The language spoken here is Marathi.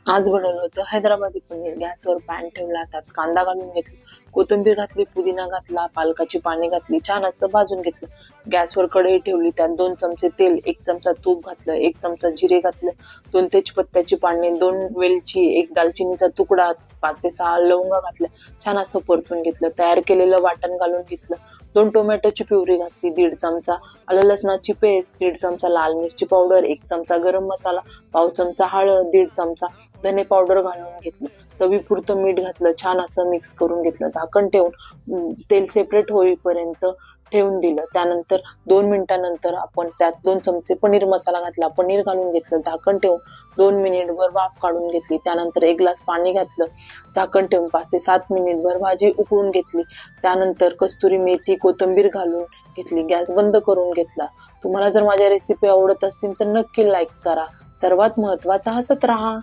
आज बनवलं होतं हैदराबादी पनीर. गॅसवर पॅन ठेवला, त्यात कांदा घालून घेतला, कोथिंबीर घातली, पुदिना घातला, पालकाची पाने घातली, छान असं भाजून घेतलं. गॅसवर कढई ठेवली, त्यात 2 चमचे तेल, 1 चमचा तूप घातलं, 1 चमचा जिरे घातलं, 2 तेजपत्त्याची पाने, 2 वेलची, 1 दालचिनीचा तुकडा, 5 ते 6 लवंगा घातल्या. छान असं परतून घेतलं. तयार केलेलं वाटण घालून घेतलं. 2 टोमॅटोची प्युरी घातली, 1.5 चमचा आलं लसणाची पेस्ट, 1.5 चमचा लाल मिरची पावडर, 1 चमचा गरम मसाला, पाव चमचा हळद, 1.5 चमचा धने पावडर घालून घेतलं. चवीपुरतं मीठ घातलं. छान असं मिक्स करून घेतलं. झाकण ठेवून तेल सेपरेट होईपर्यंत ठेवून दिलं. त्यानंतर 2 मिनिटानंतर आपण त्यात 2 चमचे पनीर मसाला घातला. पनीर घालून घेतलं. झाकण ठेवून 2 मिनिटभर वाफ काढून घेतली. त्यानंतर 1 ग्लास पाणी घातलं. झाकण ठेवून 5 ते 7 मिनिटभर भाजी उकळून घेतली. त्यानंतर कस्तुरी मेथी, कोथिंबीर घालून घेतली. गॅस बंद करून घेतला. तुम्हाला जर माझ्या रेसिपी आवडत असतील तर नक्की लाईक करा. सर्वात महत्त्वाचं हसत राहा.